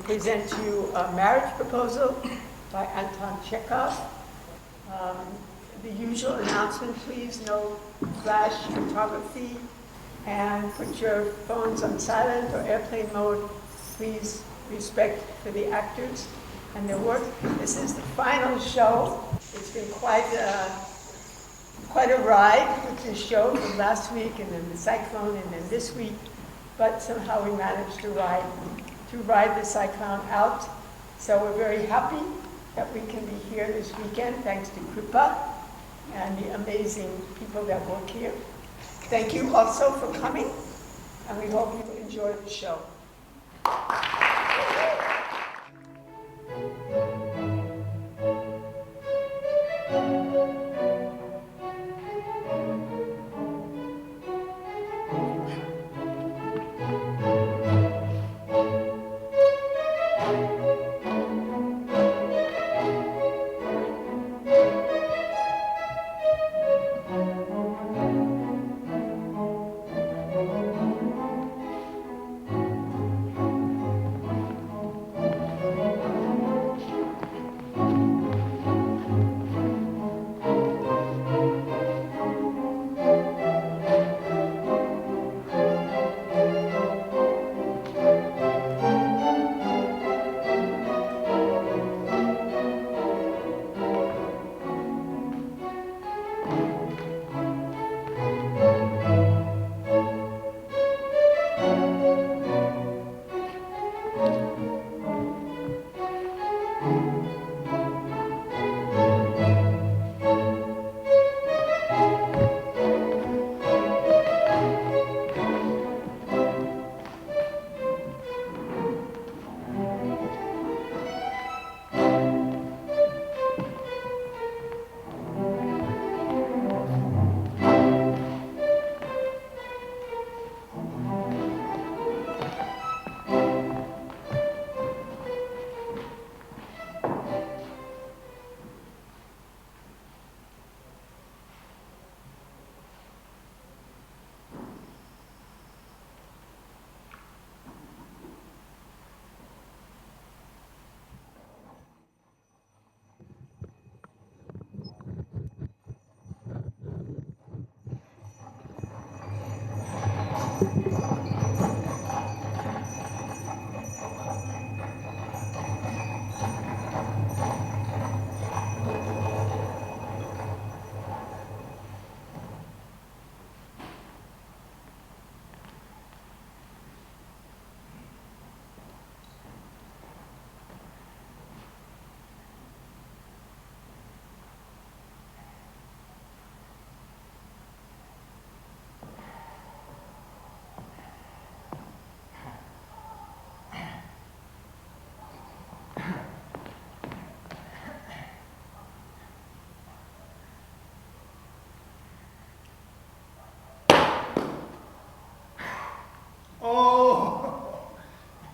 present to you a marriage proposal by Anton Chekhov. The usual announcement, please, no flash photography, and put your phones on silent or airplane mode. Please respect for the actors and their work. This is the final show. It's been quite a ride with this show from last week and then the cyclone and then this week, but somehow we managed to ride the cyclone out. So we're very happy that we can be here this weekend, thanks to CRIPA and the amazing people that work here. Thank you also for coming, and we hope you enjoy the show.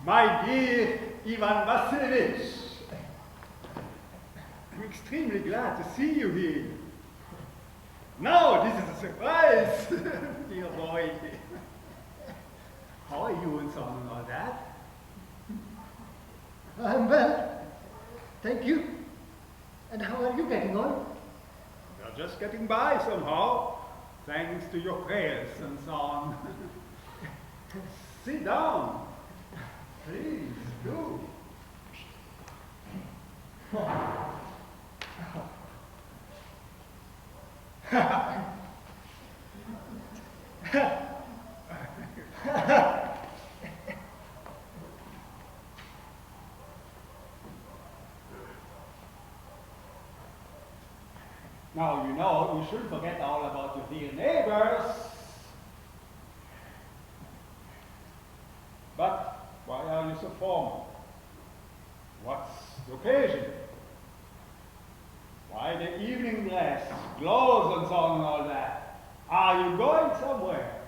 My dear Ivan Vassilevich, I'm extremely glad to see you here. Now, this is a surprise, dear boy. How are you and so on and all that? I'm well, thank you. And how are you getting on? We're just getting by somehow, thanks to your prayers and so on. Sit down. Please, do. Now, you know, you shouldn't forget all about your dear neighbors. But why are you so formal? What's the occasion? Why the evening dress, clothes and so on and all that? Are you going somewhere?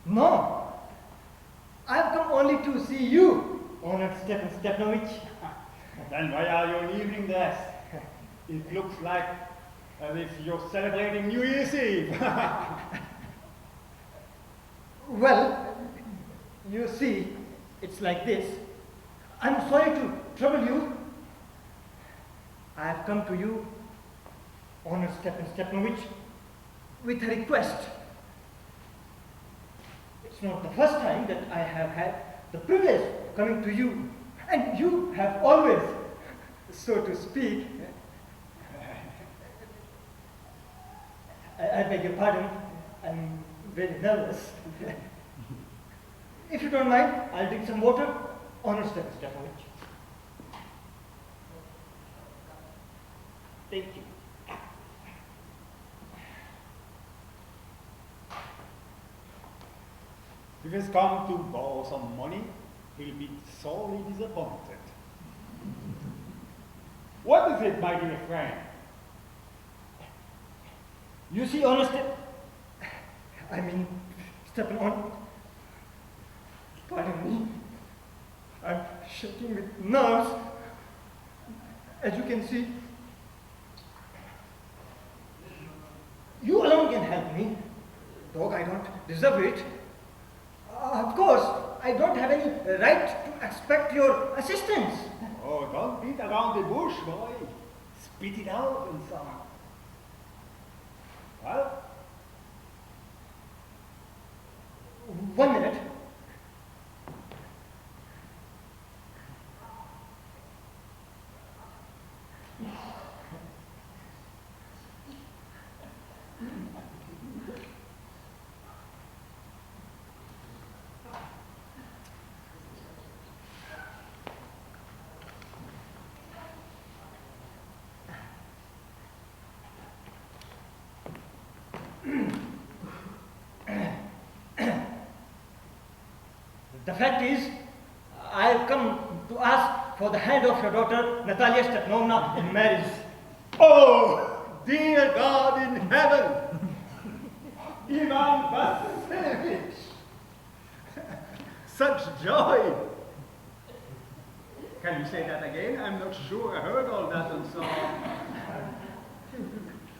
No, I've come only to see you, Honored Stefan Stepanovich. Then why are you in evening dress? It looks like as if you're celebrating New Year's Eve. Well, you see, it's like this. I'm sorry to trouble you. I have come to you, Honored Stepan Stepanovich, with a request. It's not the first time that I have had the privilege of coming to you, and you have always, so to speak, I beg your pardon, I'm very nervous. If you don't mind, I'll drink some water. Honored Stepan Stepanovich. Thank you. If he's come to borrow some money, he'll be sorely disappointed. What is it, my dear friend? You see, Honored Stepan, pardon me. I'm shaking with nerves. As you can see, you alone can help me. Though I don't deserve it. Of course, I don't have any right to expect your assistance. Oh, don't beat around the bush, boy. Spit it out and so on. Well? 1 minute. The fact is, I have come to ask for the hand of your daughter, Natalia Stepanovna, in marriage. Oh, dear God in heaven! Ivan Vasilievich! Such joy! Can you say that again? I'm not sure I heard all that and so on.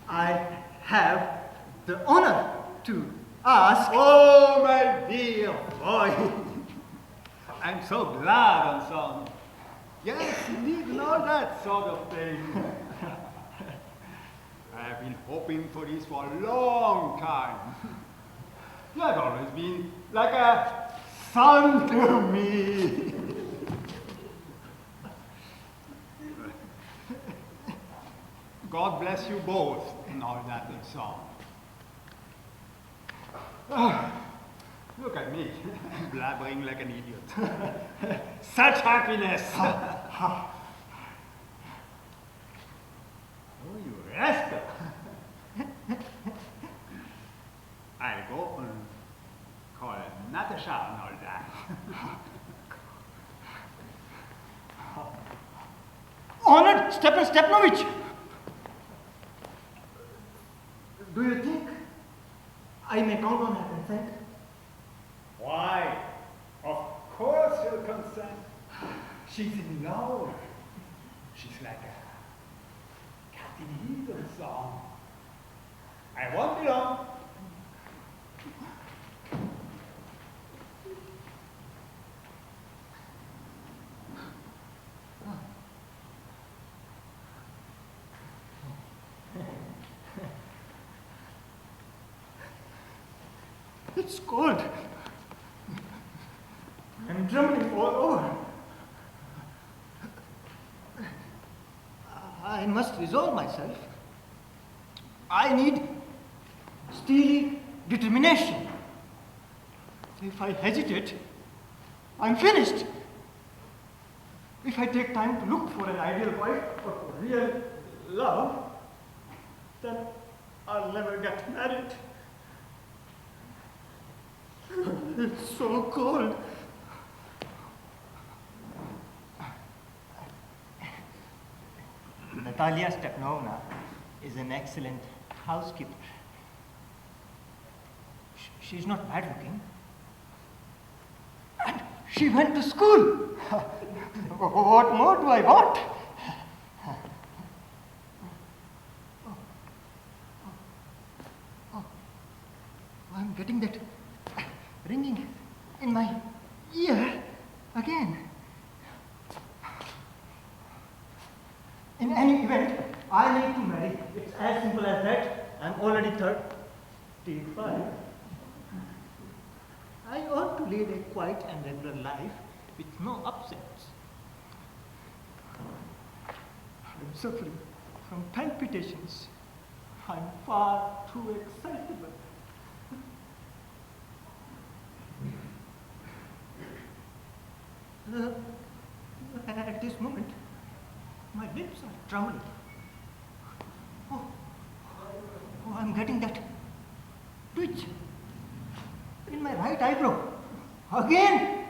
I have the honor to ask. Oh, my dear boy! I'm so glad and so on. Yes, indeed, and all that sort of thing. I have been hoping for this for a long time. You have always been like a son to me. God bless you both and all that and so on. Oh, look at me, blabbering like an idiot. Such happiness! Oh, you rascal! I'll go and call Natasha and all that. Honored Stepan Stepanovich! Do you think I may count on her consent? Why? Of course you'll consent. She's in love. She's like a cat in heat and so on. I won't be long. It's cold. I'm trembling all over. I must resolve myself. I need steely determination. If I hesitate, I'm finished. If I take time to look for an ideal wife or for real love, then I'll never get married. It's so cold. Natalia Stepanovna is an excellent housekeeper. She's not bad looking. And she went to school. What more do I want? I'm getting that ringing in my ear again. In any event, I need to marry. It's as simple as that. I'm already 35. I ought to lead a quiet and regular life with no upsets. I'm suffering from palpitations. I'm far too excitable. At this moment, my lips are trembling. Oh, I'm getting that twitch in my right eyebrow. Again!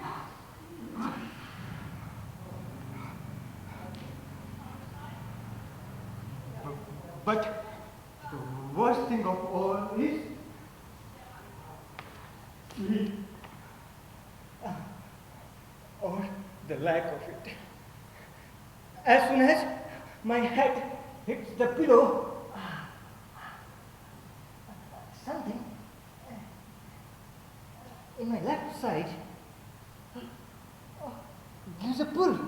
But the worst thing of all is sleep. Or the lack of it. As soon as my head hits the pillow, something in my left side gives a pull.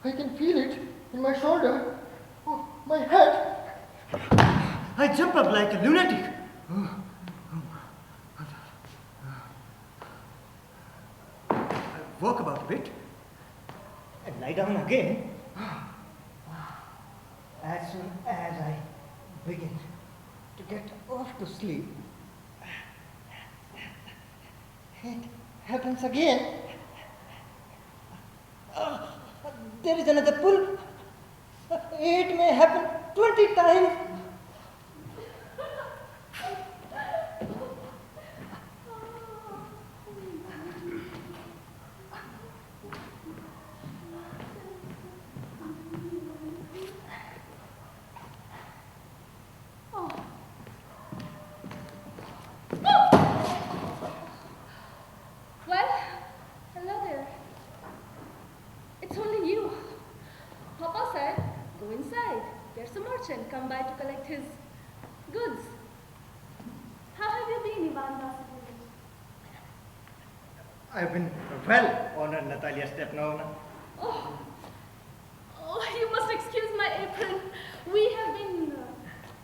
I can feel it in my shoulder, my head. I jump up like a lunatic. I walk about a bit and lie down again. As soon as I begin to get off to sleep, it happens again. There is another pull. It may happen 20 times. Come by to collect his goods. How have you been, Ivan Vasilievich? I've been well, Honored Natalia Stepnovna. Oh, you must excuse my apron. We have been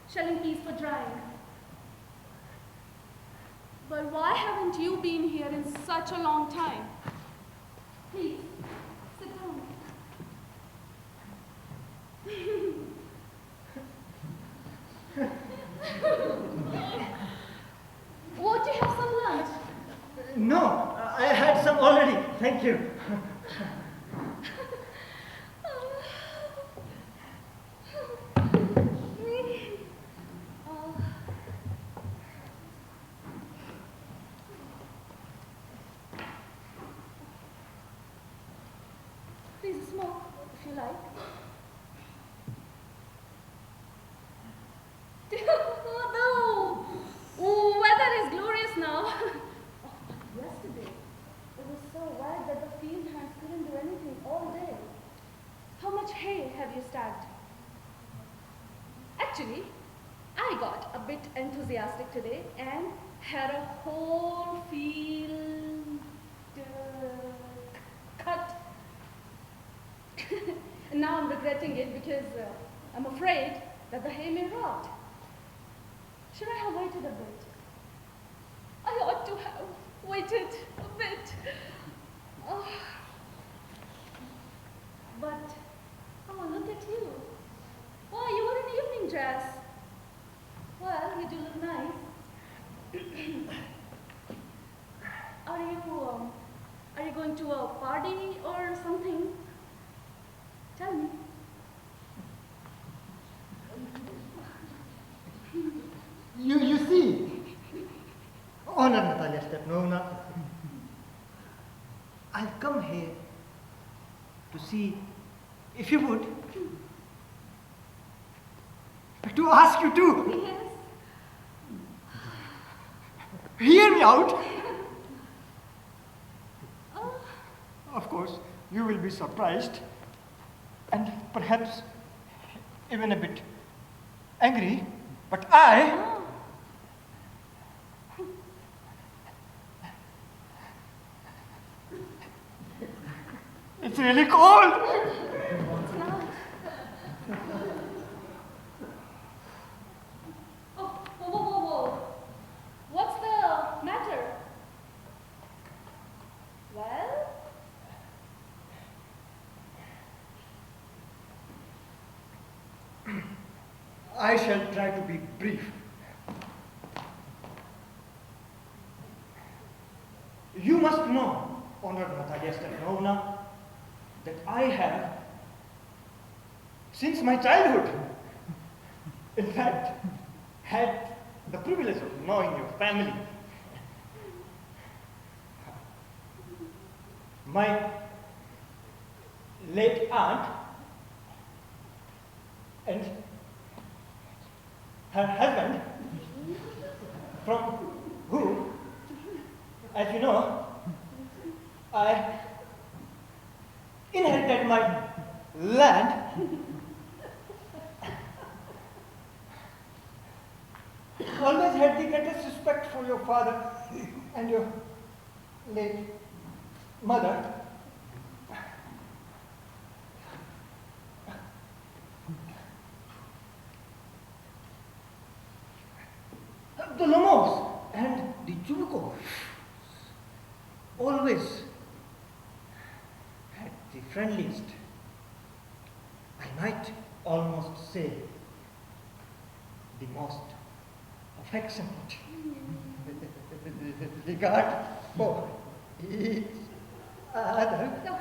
shelling peas for drying. But why haven't you been here in such a long time? Please, sit down. Won't you have some lunch? No, I had some already. Thank you. Please smoke if you like. Oh, no! Oh, weather is glorious now. Oh, but yesterday, it was so wet that the field hands couldn't do anything all day. How much hay have you stacked? Actually, I got a bit enthusiastic today and had a whole field cut. And now I'm regretting it because I'm afraid that the hay may rot. Should I have waited a bit? I ought to have waited a bit. Oh. But, oh, look at you. Why, you were in evening dress. Well, you do look nice. Are you going to a party or something? Tell me. You see, Honored Natalia Stepnovna, I've come here to see if you would, to ask you to Yes. hear me out. Oh, Of course, you will be surprised and perhaps even a bit angry, but I It's really cold. It's not. Oh, whoa, whoa, whoa, whoa. What's the matter? Well? I shall try to be brief. You must know, Honored Natalia Stepanovna, that I have, since my childhood, in fact, had the privilege of knowing your family. My late aunt and her husband, from whom, as you know, I inherited my land. Always had the greatest respect for your father and your late mother. The Lomos and the Chubukovs always had the friendliest, I might almost say, the most affectionate regard for each other. No.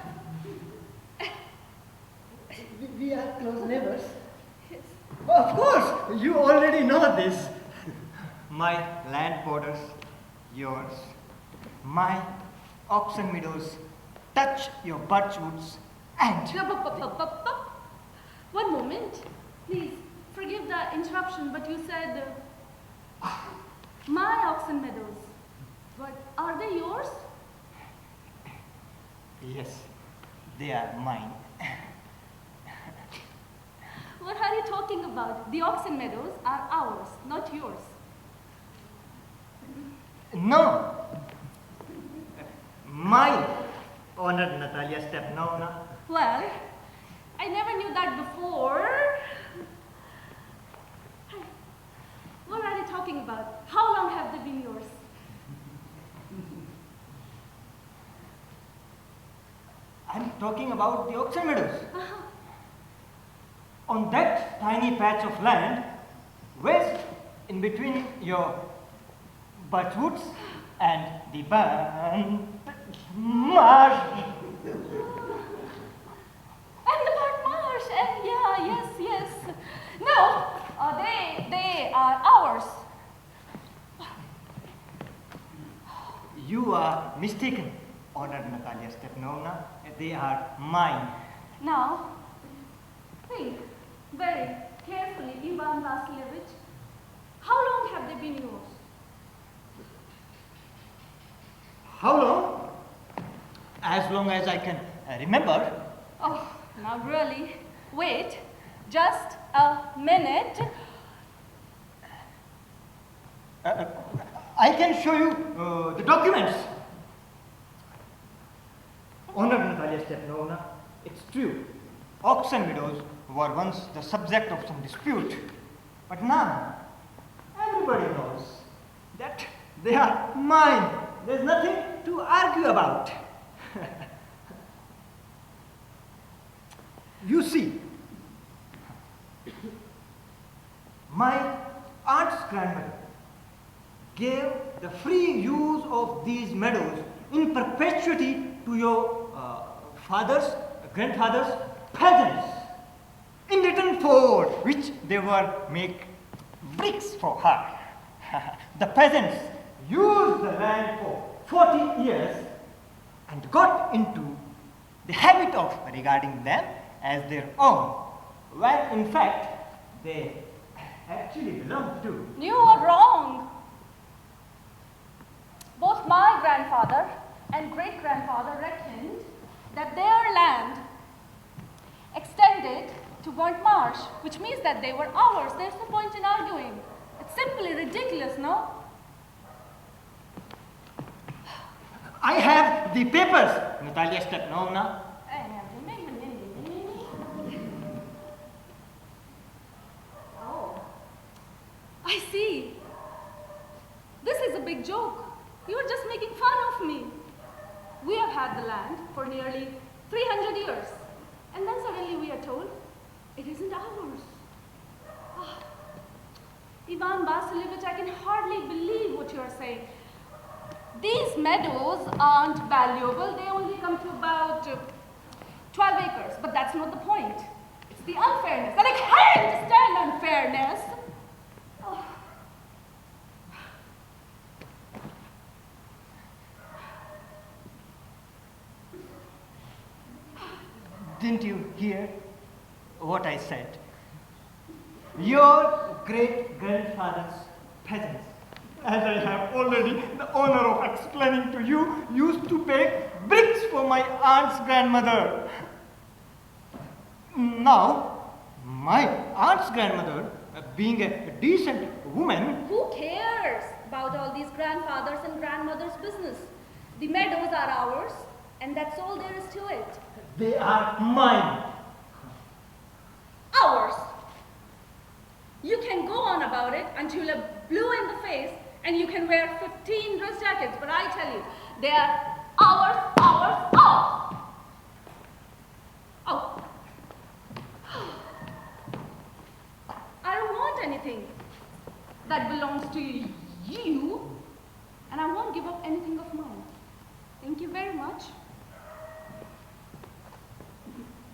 We are close neighbors. Of course, you already know this. My land borders, yours. My oxen meadows touch your birchwoods and... One moment. Please, forgive the interruption, but you said my oxen meadows. But are they yours? Yes, they are mine. What are you talking about? The oxen meadows are ours, not yours. No. My honored Natalia Stepanovna. Well, I never knew that before. What are you talking about? How long have they been yours? I'm talking about the oxen meadows. On that tiny patch of land, west in between your birchwoods and the burnt marsh. And the burnt marsh, and yeah, yes. No, they are ours. You are mistaken, honored Natalia Stepanovna. They are mine. Now, think very carefully, Ivan Vasilievich. How long have they been yours? How long? As long as I can remember. Oh, now really. Wait, just a minute. I can show you the documents. Honored Natalia Stepanovna, it's true. Oxen meadows were once the subject of some dispute. But now, everybody knows that they are mine. There's nothing to argue about. You see, my aunt's grandmother gave the free use of these meadows in perpetuity to your grandfather's peasants, in return for which they were make bricks for her. The peasants used the land for 40 years and got into the habit of regarding them as their own, when in fact they actually belonged to. You are wrong. Both my grandfather and great-grandfather reckoned that their land extended to burnt marsh, which means that they were ours. There's no point in arguing. It's simply ridiculous, no? I have the papers, Natalia Stepanovna. big joke. You were just making fun of me. We have had the land for nearly 300 years. And then suddenly we are told, it isn't ours. Ah, Ivan Vasilievich, I can hardly believe what you are saying. These meadows aren't valuable. They only come to about 12 acres. But that's not the point. It's the unfairness. And I can't stand unfairness. Oh. Didn't you hear what I said? Your great-grandfather's peasants, as I have already the honor of explaining to you, used to bake bricks for my aunt's grandmother. Now, my aunt's grandmother, being a decent woman... Who cares about all these grandfathers and grandmothers' business? The meadows are ours, and that's all there is to it. They are mine. Ours. You can go on about it until you're blue in the face and you can wear 15 dress jackets, but I tell you, they are ours, ours, ours. Oh. I don't want anything that belongs to you, and I won't give up anything of mine. Thank you very much.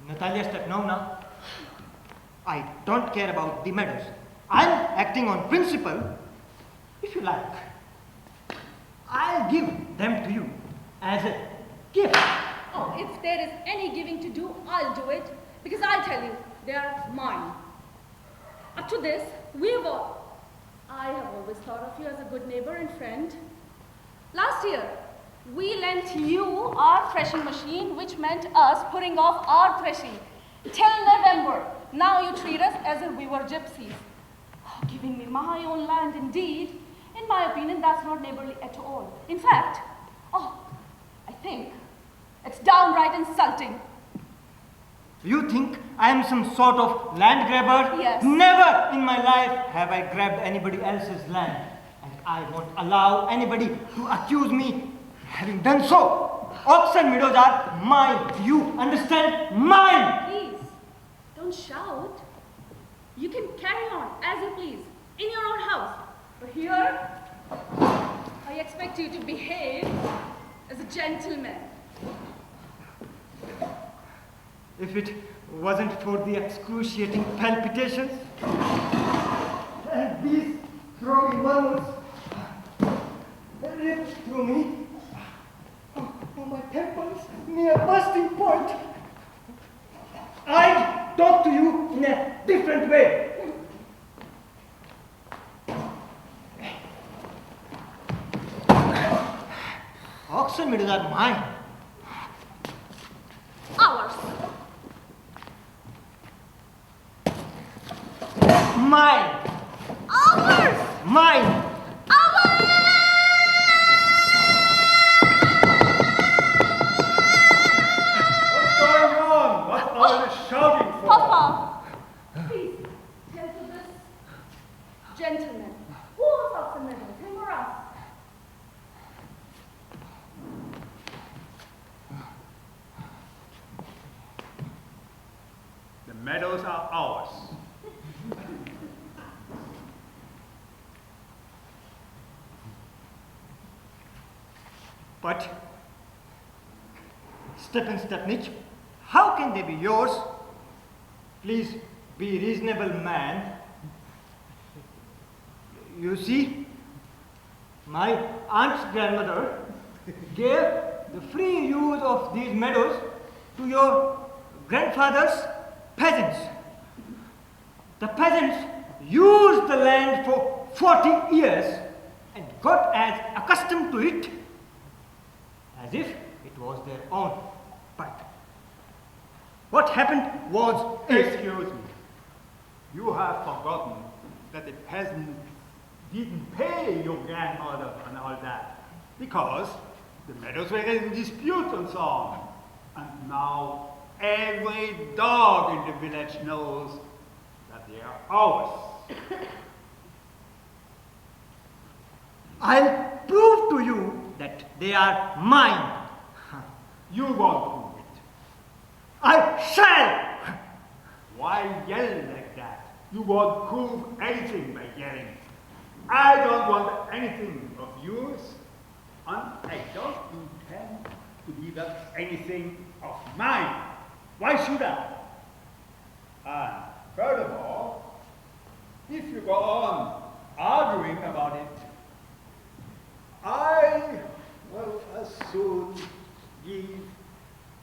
Natalia Stepanovna, I don't care about the meadows. I'm acting on principle. If you like, I'll give them to you as a gift. Oh, if there is any giving to do, I'll do it, because I tell you, they are mine. Up to this, I have always thought of you as a good neighbor and friend. Last year, we lent you our threshing machine, which meant us putting off our threshing till November. Now you treat us as if we were gypsies. Oh, giving me my own land indeed. In my opinion, that's not neighborly at all. In fact, I think it's downright insulting. You think I am some sort of land grabber? Yes. Never in my life have I grabbed anybody else's land. And I won't allow anybody to accuse me having done so. Oaks and meadows are mine. You understand? Mine! Please, don't shout. You can carry on as you please in your own house. But here, I expect you to behave as a gentleman. If it wasn't for the excruciating palpitations and these throbbing wounds ripped through me, my temples near bursting point, I'd talk to you in a different way. Oxen meadows are mine. Ours. Mine. Ours. Mine. What's going on? What's all this shouting for? Papa, please tell to this gentleman who owns Oxen Meadows, him or us? The meadows are ours. But, Stepan Stepanich, how can they be yours? Please be reasonable, man. You see, my aunt's grandmother gave the free use of these meadows to your grandfather's peasants. The peasants used the land for 40 years and got as accustomed to it as if it was their own. But what happened was... Excuse me. You have forgotten that the peasants didn't pay your grandmother and all that because the meadows were in dispute and so on. And now every dog in the village knows that they are ours. I'll prove to you that they are mine. You won't prove it. I shall! Why yell like that? You won't prove anything by yelling. I don't want anything of yours, and I don't intend to give up anything of mine. Why should I? And furthermore, if you go on arguing about it, I will as soon give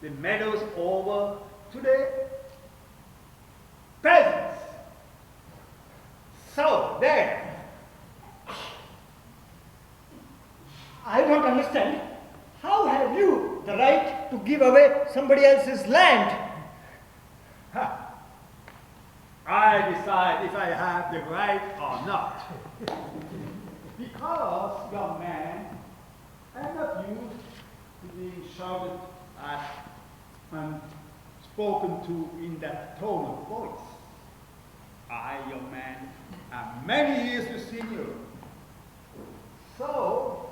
the meadows over to the peasants. So, there. I don't understand. How have you the right to give away somebody else's land? Ha. I decide if I have the right or not. Because, young man, I am not used to being shouted at and spoken to in that tone of voice. I, young man, am many years your senior. So,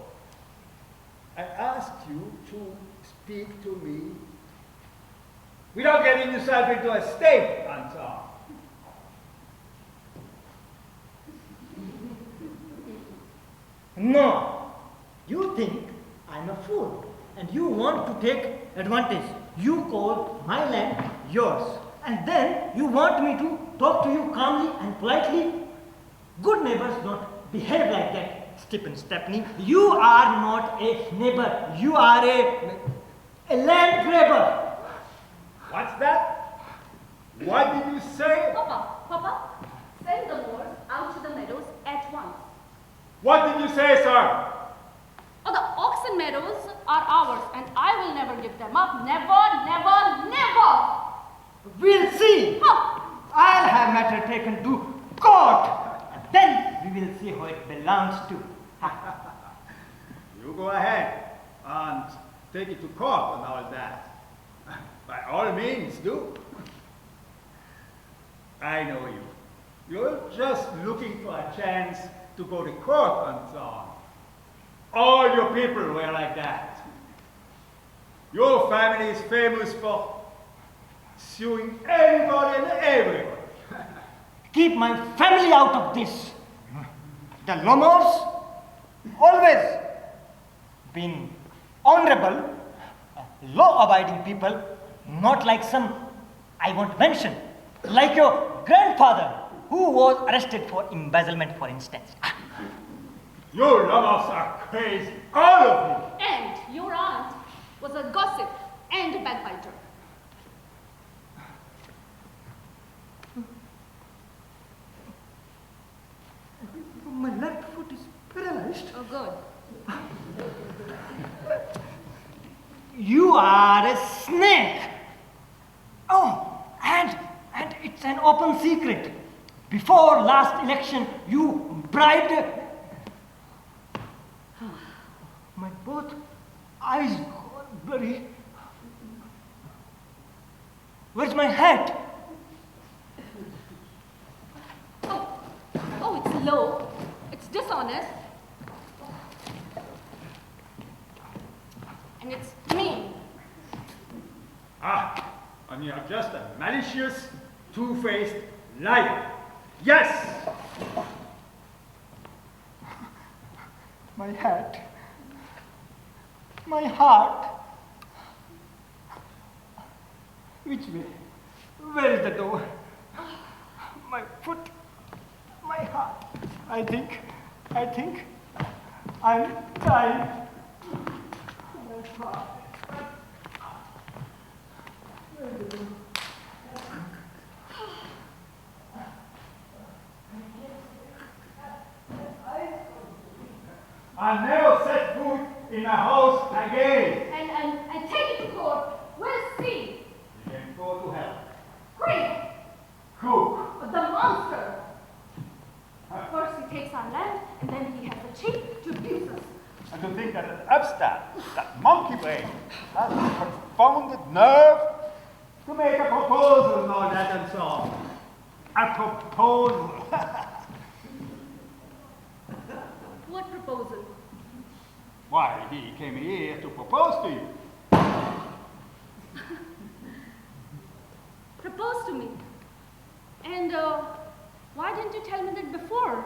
I ask you to speak to me without getting yourself into a state, Anton. No. You think I'm a fool and you want to take advantage. You call my land yours and then you want me to talk to you calmly and politely. Good neighbors don't behave like that. Stephen Stepney, you are not a neighbor. You are a land grabber. What's that? What did you say? Papa, send the Moors out to the meadows at once. What did you say, sir? Oh, the oxen meadows are ours, and I will never give them up. Never, never, never! We'll see. Huh. I'll have matter taken to court. And then we will see who it belongs to. You go ahead and take it to court and all that. By all means, do. I know you. You're just looking for a chance to go to court and so on. All your people were like that. Your family is famous for suing anybody and everybody. Keep my family out of this. The Lomos always been honorable, law-abiding people, not like some I won't mention, like your grandfather, who was arrested for embezzlement, for instance. Your Lomos are crazy, all of you. And your aunt was a gossip and a backbiter. My left foot is paralyzed. Oh, good. You are a snake. Oh, and it's an open secret. Before last election, you bribed my both eyes gone blurry. Where's my hat? Oh, it's low. It's dishonest. And it's mean. Ah, and you're just a malicious, two-faced liar. Yes! My hat. My heart. Which way? Where is the door? My foot. My heart. I think I'm dying. My heart. Where is the door? I'll never set foot in a house again. And take it to court. We'll see. You can go to hell. Great. Cook. The monster. First he takes our land, and then he has the cheek to abuse us. And to think that an upstart, that monkey brain, has the confounded nerve to make a proposal and all that and so on. A proposal. What proposal? to me. And why didn't you tell me that before?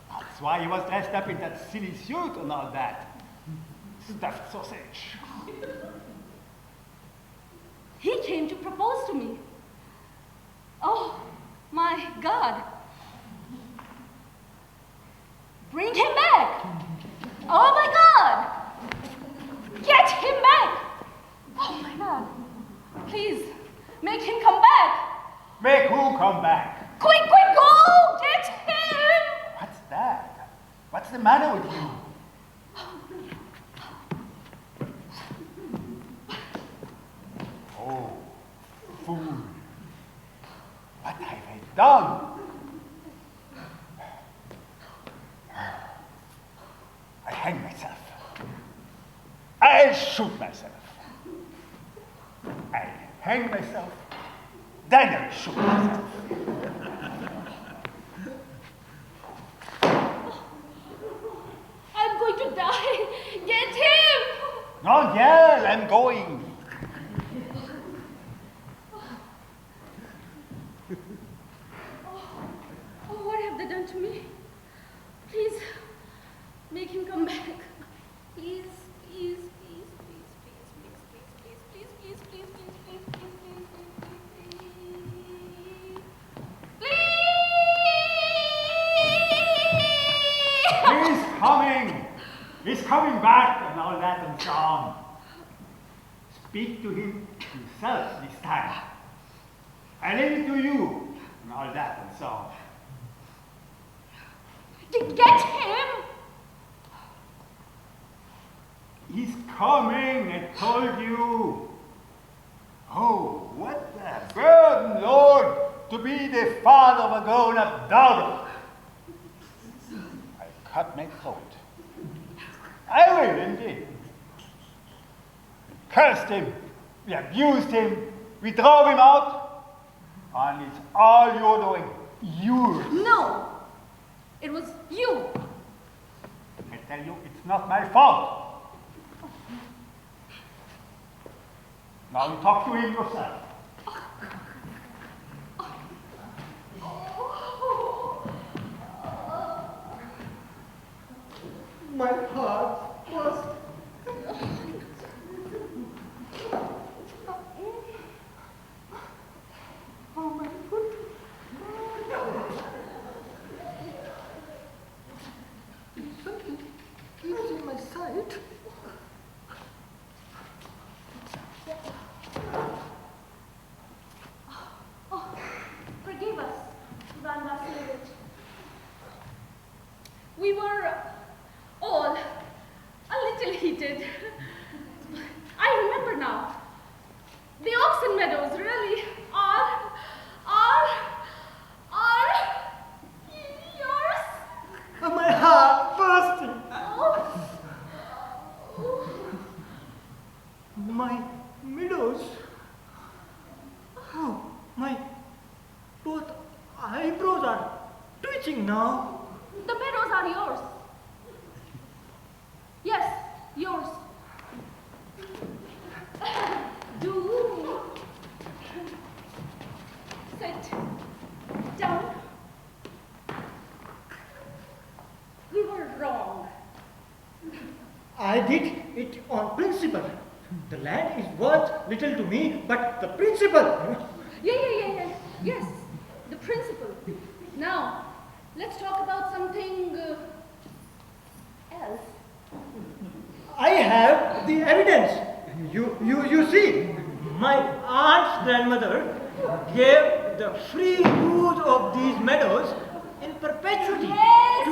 That's why he was dressed up in that silly suit and all that. Stuffed sausage. He came to propose to me. Oh, my God. Bring him back. Oh, my God. Get him back. Oh, my God. Please, make him come back. Make who come back? Quick, quick, go. Get him. What's that? What's the matter with you? Oh, fool. What have I done? I hang myself. I'll shoot myself. I hang myself, then I'll shoot myself. I'm going to die. Get him. Not yet, I'm going. Oh, what have they done to me? Please, make him come back. Please, please, please, please, please, please, please, please, please, please, please, please, please, please, please, please. He's coming. He's coming back and all that and so on. Speak to him yourself this time. I leave it to you and all that and so on. Get him! He's coming, I told you. Oh, what a burden, Lord, to be the father of a grown-up daughter. I cut my throat. I will, indeed. Cursed him, we abused him, we drove him out, and it's all you're doing. Yours. No! It was you! I tell you, it's not my fault. Now you talk to him yourself. My heart was... Oh, my foot. Something keeps in my sight. Oh, forgive us, Ivan Vasilievich. We were all a little heated. I remember now. The oxen meadows really are yours. My heart bursting. My meadows. Oh, my both eyebrows are twitching now. The meadows are yours. Yes, yours. Do sit down. We were wrong. I did it on principle. The land is worth little to me, but the principle. Yeah. Yes, the principle. Now, let's talk about something else. I have the evidence. You see, my aunt's grandmother gave the free use of these meadows in perpetuity. Yes.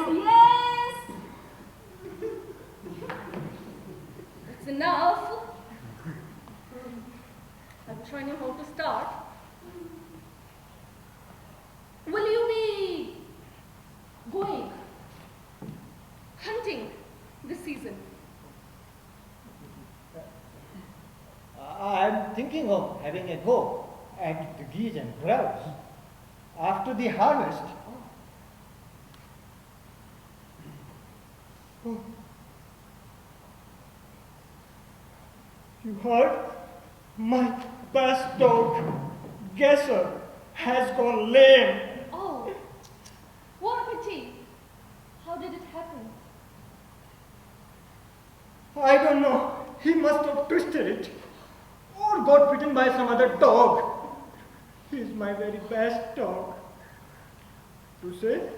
That's enough. I'm trying to know how to start. Will you be going hunting this season? I'm thinking of having a go at the geese and grouse after the harvest. Oh. You heard? My best dog Gesser has gone lame. Oh, what a pity. How did it happen? I don't know. He must have twisted it. Or got bitten by some other dog. He's my very best dog. To say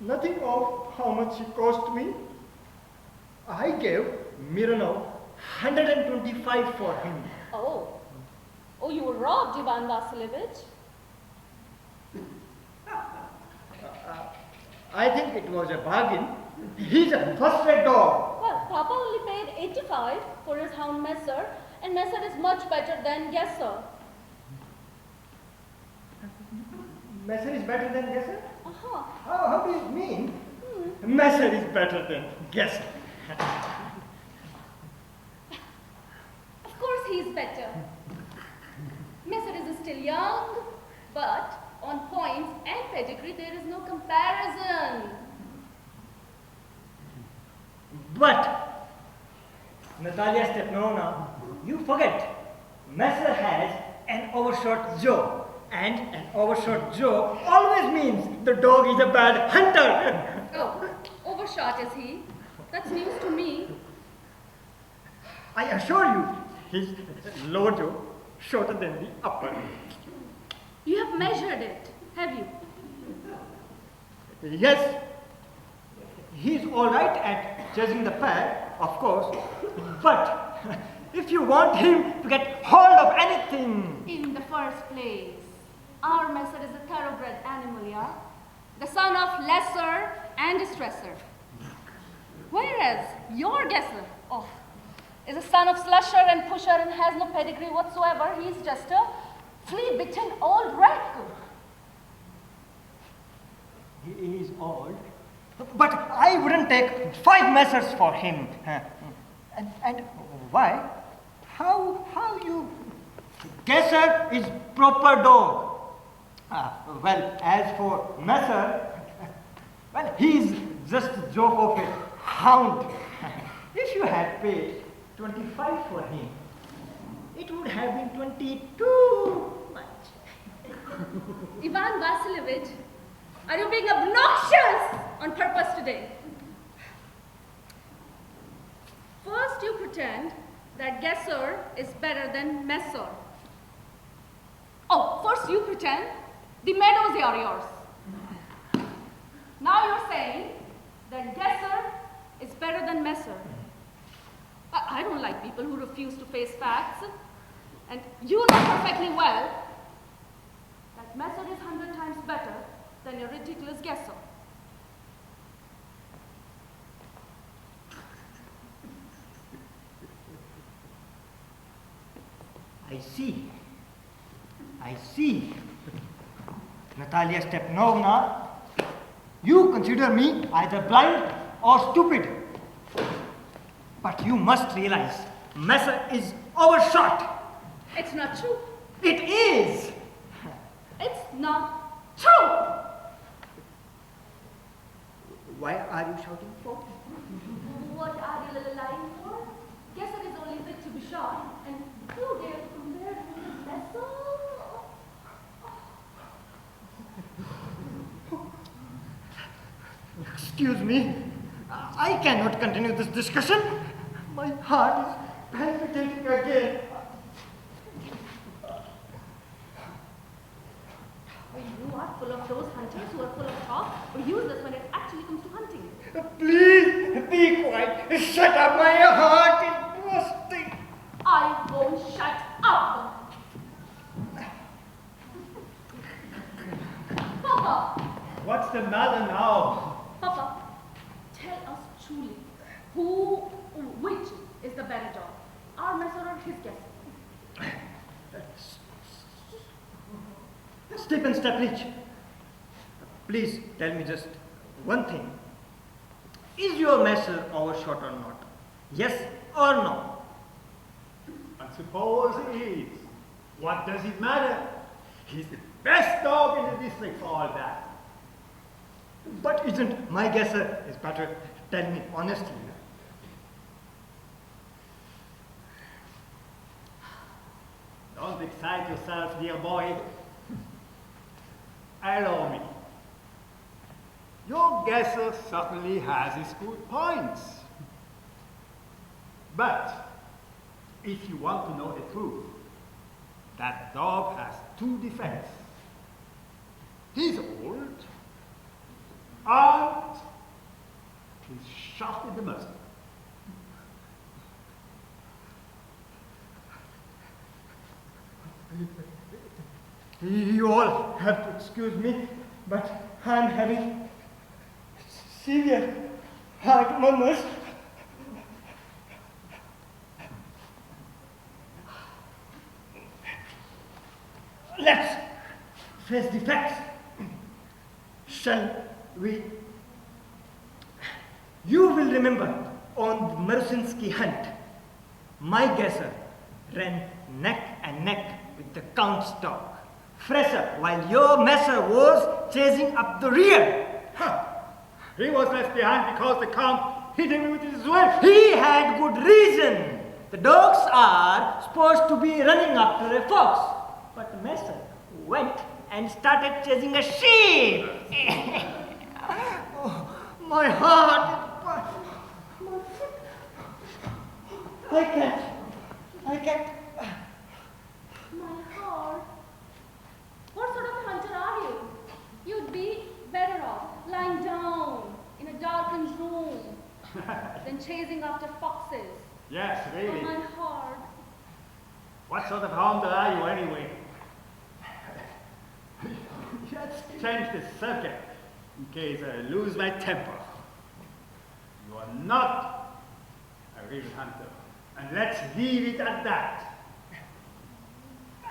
nothing of how much he cost me, I gave Mironov 125 for him. Oh. Oh, you were robbed, Ivan Vasilievich. I think it was a bargain. He's a first-rate dog. Well, Papa only paid 85 for his hound Messer, and Messer is much better than Gesser. Messer is better than Gesser? Uh-huh. How do you mean? Messer is better than Gesser. Of course he's better. Messer is still young, but on points and pedigree there is no comparison. But, Natalia Stepanovna, you forget, Messer has an overshot jaw. And an overshot jaw always means the dog is a bad hunter. Oh, overshot is he? That's news to me. I assure you, his lower jaw shorter than the upper. You have measured it, have you? Yes, he's all right at judging the pair, of course, but if you want him to get hold of anything. In the first place, our Messer is a thoroughbred animal, yeah? The son of lesser and distressor. Whereas your Gesser, oh, is a son of slusher and pusher and has no pedigree whatsoever. He's just a flea-bitten old wreck. He is old, but I wouldn't take 5 Messers for him. And why? How you? Gesser is proper dog. Well, as for Messer, well, he's just a joke of a hound. If you had paid 25 for him, it would have been 22 much. Ivan Vasilievich, are you being obnoxious on purpose today? First you pretend that Gesser is better than Messer. Oh, first you pretend the meadows are yours. Now you're saying that Gesser is better than Messer. I don't like people who refuse to face facts. And you know perfectly well that Messer is 100 times better than your ridiculous Gesser. I see. Natalia Stepanovna, you consider me either blind or stupid. But you must realize, Messer is overshot. It's not true. It is. It's not true. Why are you shouting for? What are you lying for? Gesser is only fit to be shot, and you dare to compare him with Messer? Excuse me. I cannot continue this discussion. My heart is palpitating again. You are full of those hunters who are full of talk or useless when it actually comes to hunting. Please, be quiet. Shut up. My heart is bursting. I won't shut up. Papa! What's the matter now? Papa, tell us truly, which is the better dog? Our Messer or his Gesser? Stephen Stepnich, please tell me just one thing. Is your Messer overshot or not? Yes or no? I suppose he is. What does it matter? He's the best dog in the district for all that. But isn't my Gesser is better? Tell me honestly. Don't excite yourself, dear boy. allow me. Your guesser certainly has his good points. But if you want to know the truth, that dog has two defects. He's old, and he's shot in the muzzle. You all have to excuse me, but I'm having severe heart murmurs. Let's face the facts. Shall we? You will remember on the Mersinski hunt, my guesser ran neck and neck with the Count's dog, fresher, while your messer was chasing up the rear. Huh. He was left behind because the Count hit him with his whip. He had good reason. The dogs are supposed to be running after a fox, but the messer went and started chasing a sheep. Oh, my heart. My foot. I can't. My heart. What sort of a hunter are you? You'd be better off lying down in a darkened room than chasing after foxes. Yes, really. Oh, my heart. What sort of hunter are you anyway? Let's change the subject in case I lose my temper. You are not a real hunter, and let's leave it at that.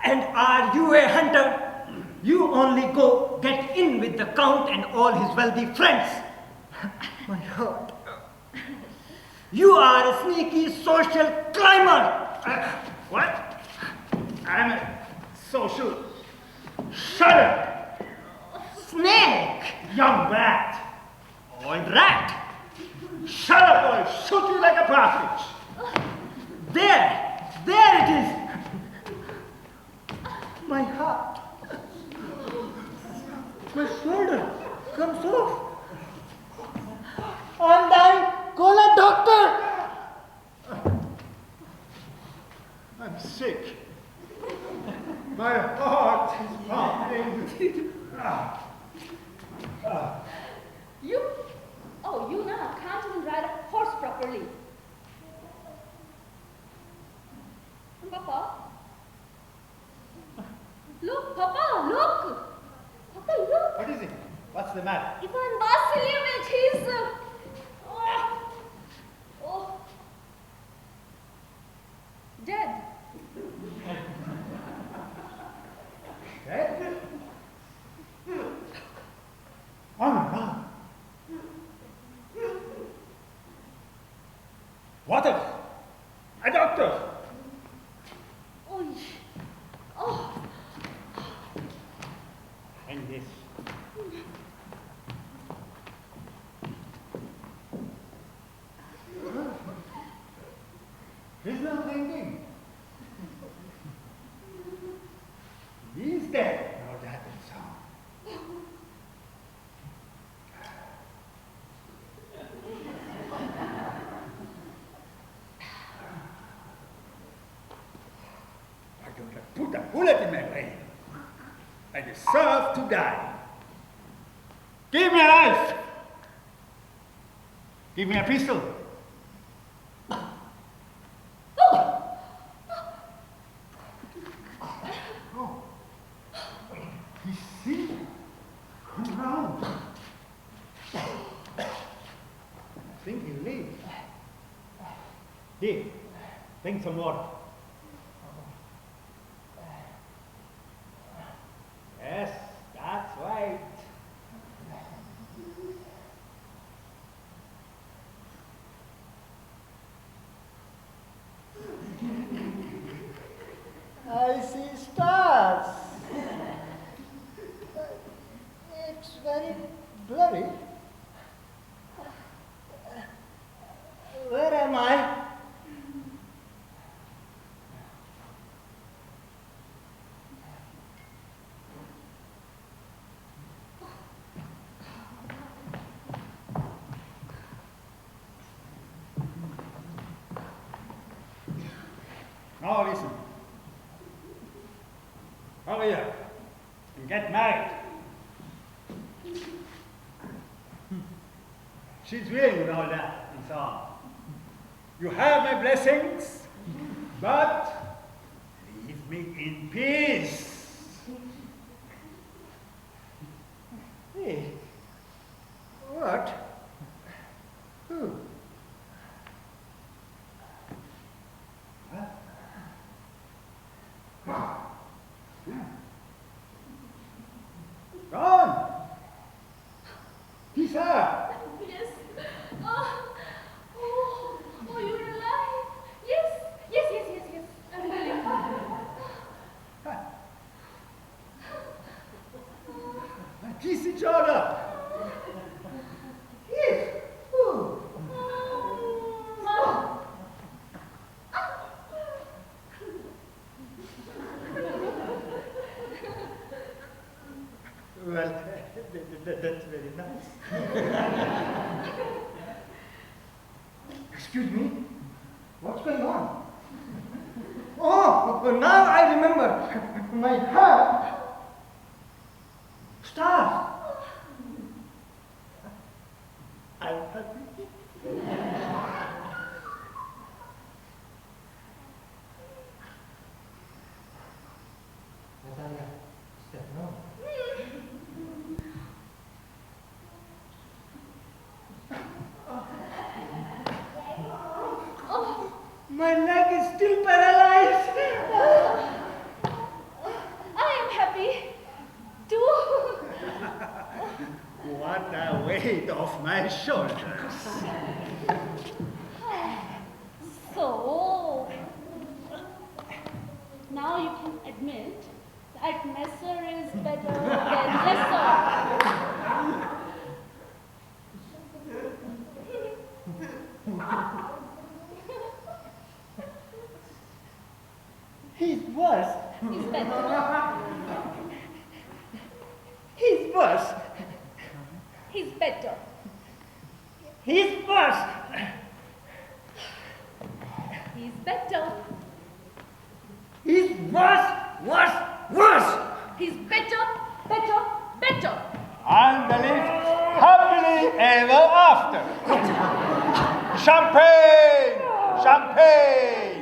And are you a hunter? You only go get in with the Count and all his wealthy friends. My heart. You are a sneaky social climber. What? I'm a social shudder. Snake. Young rat. Old rat. Shut up or I'll shoot you like a partridge. There it is. My heart. My shoulder comes off. I'm dying. Call a doctor. I'm sick. My heart is pounding. You now can't even ride a horse properly. Papa. Look, Papa, look. Papa, look. What is it? What's the matter? Ivan Vasilievich, he's... dead. Dead? Oh no. What a doctor. Oh. And this. He's not thinking. He's dead. No, that is so. I don't have put a bullet in my brain. I deserve to die. Give me a knife. Give me a pistol. Oh. He's sick. Come round. I think he'll leave. Here, drink some water. Yes, that's right. I see stars. It's very blurry. Where am I? Auroville and get married. She's willing and all that and so on. You have my blessings, but leave me in peace. Hey, what? Who? Ron! Pisa! Yes. Oh, you're alive. Yes. I'm alive. Kiss each other! Yes. Who? Well, that's very nice. Excuse me? What's going on? Oh, now I remember. My hat. Stars. I'm happy. Natalia, step no. My leg is still paralyzed. I am happy too. What a weight off my shoulders. So, now you can admit that Messer is better than Lesser. He's worse. He's better. He's worse. He's better. He's worse. He's better. He's worse. He's better. And they live happily ever after. Champagne!